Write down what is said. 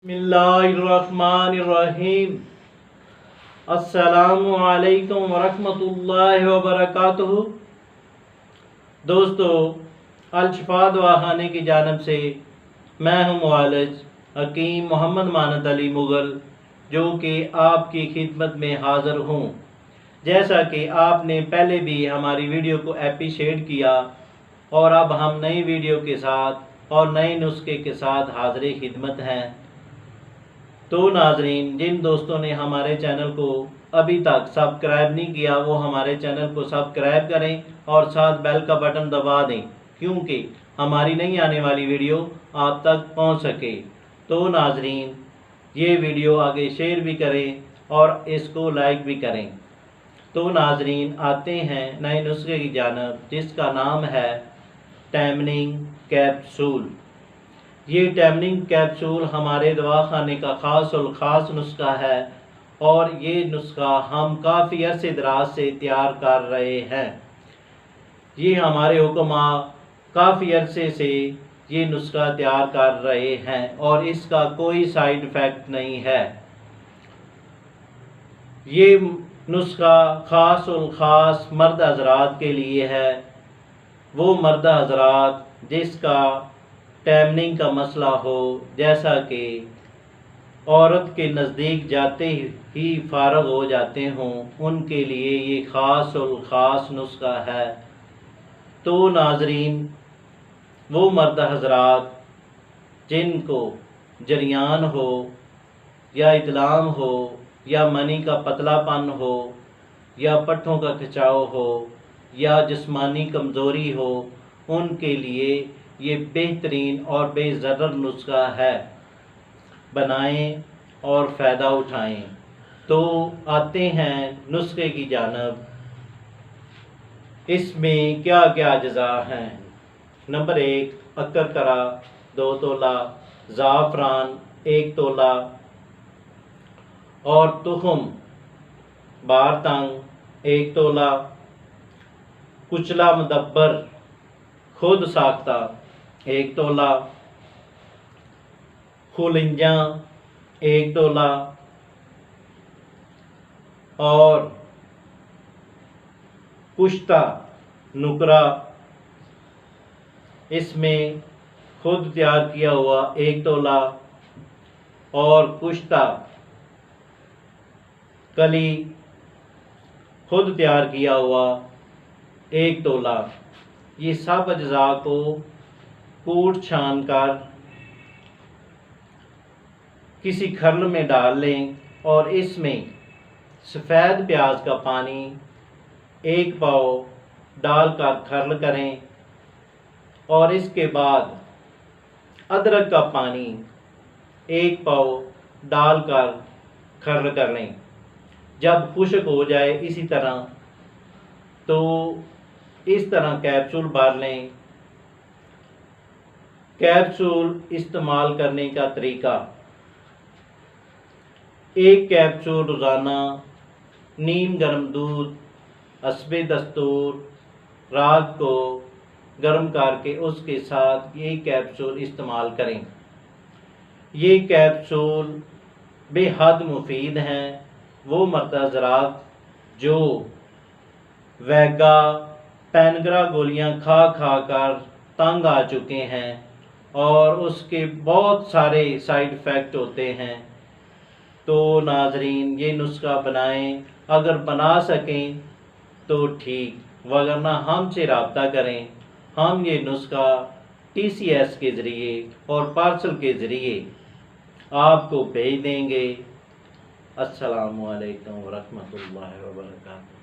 बिस्मिल्लाहिर्रहमानिर्रहीम। अस्सलामु अलैकुम वरहमतुल्लाहि वबरकातुहू। दोस्तों, अल-शिफा दवाखाने की जानिब से मैं हूँ मुआलिज हकीम मोहम्मद मानद अली मुग़ल, जो कि आपकी खिदमत में हाज़िर हूँ। जैसा कि आपने पहले भी हमारी वीडियो को अप्रिशिएट किया और अब हम नई वीडियो के साथ और नए नुस्खे के साथ हाज़िर खिदमत हैं। तो नाजरीन, जिन दोस्तों ने हमारे चैनल को अभी तक सब्सक्राइब नहीं किया वो हमारे चैनल को सब्सक्राइब करें और साथ बेल का बटन दबा दें, क्योंकि हमारी नई आने वाली वीडियो आप तक पहुंच सके। तो नाजरीन, ये वीडियो आगे शेयर भी करें और इसको लाइक भी करें। तो नाजरीन, आते हैं नए नुस्खे की जानिब, जिसका नाम है टैमनिंग कैप्सूल। ये टैमनिंग कैप्सूल हमारे दवाखाने का ख़ास और ख़ास नुस्खा है और ये नुस्खा हम काफ़ी अरसे दराज से तैयार कर रहे हैं। ये हमारे हुक्मा काफ़ी अरसे से ये नुस्खा तैयार कर रहे हैं और इसका कोई साइड इफ़ेक्ट नहीं है। ये नुस्खा ख़ास और ख़ास मर्द हज़रात के लिए है। वो मर्द हज़रात जिसका टैमनिंग का मसला हो, जैसा कि औरत के नज़दीक जाते ही फारग हो जाते हों, उनके लिए ये ख़ास और ख़ास नुस्खा है। तो नाजरीन, वो मर्द हज़रात जिनको जरियान हो या इतलाम हो या मनी का पतलापन हो या पट्ठों का खिंचाव हो या जिस्मानी कमज़ोरी हो, उनके लिए ये बेहतरीन और बेज़रर नुस्खा है। बनाएं और फ़ायदा उठाएं। तो आते हैं नुस्खे की जानिब। इसमें क्या क्या अज्जा हैं। नंबर 1, अकरकरा 2 तोला, ज़ाफ़रान 1 तोला और तुखम बारतंग 1 तोला, कुचला मुदब्बर खुद साख्ता 1 तोला, खुलिंजा 1 तोला और कुश्ता नुकरा, इसमें खुद तैयार किया हुआ 1 तोला और कुश्ता कली खुद तैयार किया हुआ 1 तोला। ये सब अज्जा को कूट छान कर किसी खर्ल में डाल लें और इसमें सफ़ेद प्याज का पानी 1 पाव डालकर खर्ल करें और इसके बाद अदरक का पानी 1 पाव डालकर खर्ल कर लें। जब खुश्क हो जाए इसी तरह, तो इस तरह कैप्सूल भर लें। कैप्सूल इस्तेमाल करने का तरीका: 1 कैप्सूल रोज़ाना नीम गर्म दूध हस्बे दस्तूर रात को गर्म करके उसके साथ ये कैप्सूल इस्तेमाल करें। ये कैप्सूल बेहद मुफीद हैं। वो मर्द हज़रात जो वैगा पैनग्रा गोलियां खा खा कर तंग आ चुके हैं और उसके बहुत सारे साइड इफ़ेक्ट होते हैं, तो नाजरीन, ये नुस्खा बनाएं। अगर बना सकें तो ठीक, वरना हमसे रब्ता करें। हम ये नुस्खा TCS के ज़रिए और पार्सल के ज़रिए आपको भेज देंगे। अस्सलामु अलैकुम वरहमतुल्लाहि वबरकातुहू।